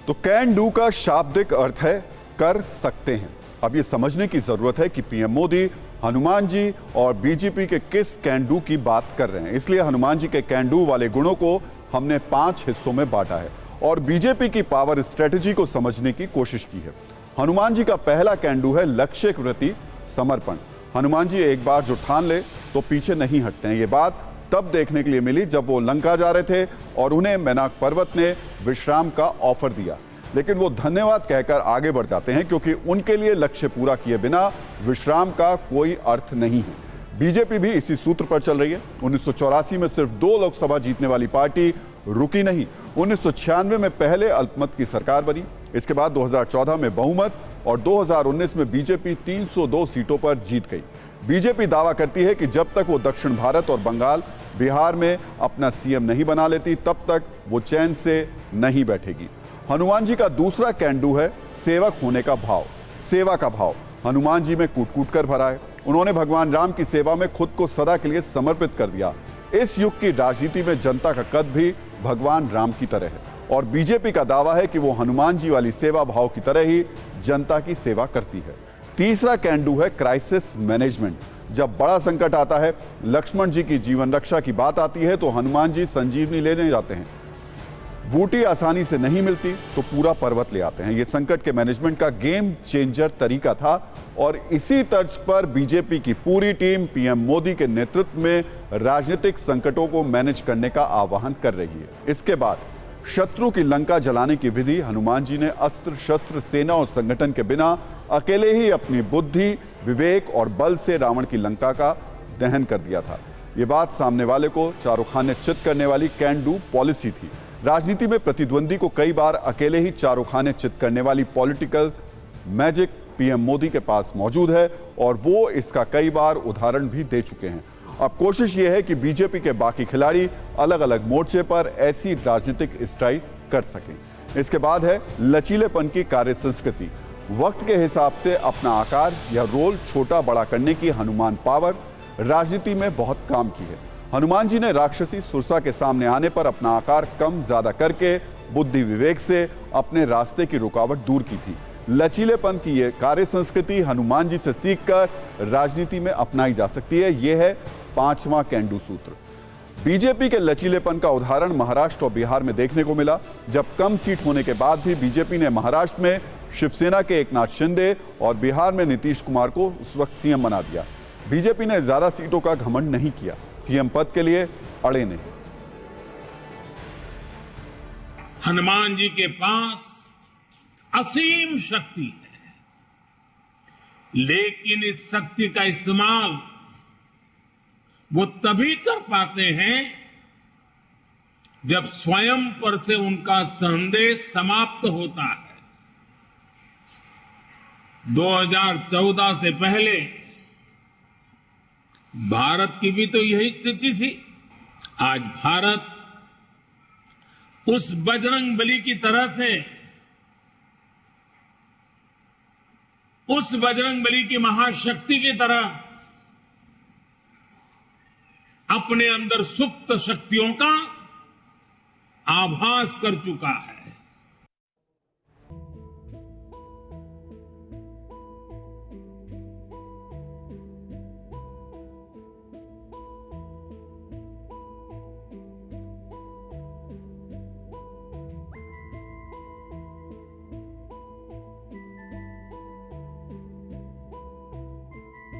तो can do का शाब्दिक अर्थ है कर सकते हैं। अब ये समझने की जरूरत है कि पीएम मोदी हनुमान जी और बीजेपी के किस कैन डू की बात कर रहे हैं। इसलिए हनुमान जी के कैन डू वाले गुणों को हमने 5 हिस्सों में बांटा है और बीजेपी की पावर स्ट्रेटजी को समझने की कोशिश की है। हनुमान जी का पहला कैन डू है लक्ष्य के प्रति समर्पण। हनुमान जी एक बार जो ठान ले तो पीछे नहीं हटते हैं। ये बात तब देखने के लिए मिली जब वो लंका जा रहे थे और उन्हें मैनाक पर्वत ने विश्राम का ऑफर दिया, लेकिन वो धन्यवाद कहकर आगे बढ़ जाते हैं क्योंकि उनके लिए लक्ष्य पूरा किए बिना विश्राम का कोई अर्थ नहीं है। बीजेपी भी इसी सूत्र पर चल रही है। 1984 में सिर्फ 2 लोकसभा जीतने वाली पार्टी रुकी नहीं। 1996 में पहले अल्पमत की सरकार बनी, इसके बाद 2014 में बहुमत और 2019 में बीजेपी 302 सीटों पर जीत गई। बीजेपी दावा करती है कि जब तक वो दक्षिण भारत और बंगाल, बिहार में अपना सीएम नहीं बना लेती तब तक वो चैन से नहीं बैठेगी। हनुमान जी का दूसरा कैन डू है सेवक होने का भाव, सेवा का भाव। हनुमान जी में कूट कूट कर भरा है। उन्होंने भगवान राम की सेवा में खुद को सदा के लिए समर्पित कर दिया। इस युग की राजनीति में जनता का कद भी भगवान राम की तरह है और बीजेपी का दावा है कि वो हनुमान जी वाली सेवा भाव की तरह ही जनता की सेवा करती है। तीसरा कैन डू है क्राइसिस मैनेजमेंट। जब बड़ा संकट आता है, लक्ष्मण जी की जीवन रक्षा की बात आती है तो हनुमान जी संजीवनी लेने जाते हैं। बूटी आसानी से नहीं मिलती तो पूरा पर्वत ले आते हैं। यह संकट के मैनेजमेंट का गेम चेंजर तरीका था और इसी तर्ज पर बीजेपी की पूरी टीम पीएम मोदी के नेतृत्व में राजनीतिक संकटों को मैनेज करने का आह्वान कर रही है। इसके बाद शत्रु की लंका जलाने की विधि हनुमान जी ने अस्त्र शस्त्र सेना और संगठन के बिना अकेले ही अपनी बुद्धि, विवेक और बल से रावण की लंका का दहन कर दिया था। ये बात सामने वाले को चारों खाने चित करने वाली कैन डू पॉलिसी थी। राजनीति में प्रतिद्वंदी को कई बार अकेले ही चारों खाने चित करने वाली पॉलिटिकल मैजिक पीएम मोदी के पास मौजूद है और वो इसका कई बार उदाहरण भी दे चुके हैं। अब कोशिश ये है कि बीजेपी के बाकी खिलाड़ी अलग अलग मोर्चे पर ऐसी राजनीतिक स्ट्राइक कर सकें। इसके बाद है लचीलेपन की कार्य संस्कृति। वक्त के हिसाब से अपना आकार या रोल छोटा बड़ा करने की हनुमान पावर राजनीति में बहुत काम की है। हनुमान जी ने राक्षसी सुरसा के सामने आने पर अपना आकार कम ज्यादा करके बुद्धि विवेक से अपने रास्ते की रुकावट दूर की थी। लचीलेपन की यह कार्य संस्कृति हनुमान जी से सीखकर राजनीति में अपनाई जा सकती है। यह है 5वां कैन डू सूत्र। बीजेपी के लचीलेपन का उदाहरण महाराष्ट्र और बिहार में देखने को मिला। जब कम सीट होने के बाद भी बीजेपी ने महाराष्ट्र में शिवसेना के एकनाथ शिंदे और बिहार में नीतीश कुमार को उस वक्त सीएम बना दिया। बीजेपी ने ज्यादा सीटों का घमंड नहीं किया, सीएम पद के लिए अड़े नहीं। हनुमान जी के पास असीम शक्ति है, लेकिन इस शक्ति का इस्तेमाल वो तभी कर पाते हैं जब स्वयं पर से उनका संदेश समाप्त होता है। 2014 से पहले भारत की भी तो यही स्थिति थी। आज भारत उस बजरंगबली की तरह से, उस बजरंगबली की महाशक्ति की तरह अपने अंदर सुप्त शक्तियों का आभास कर चुका है।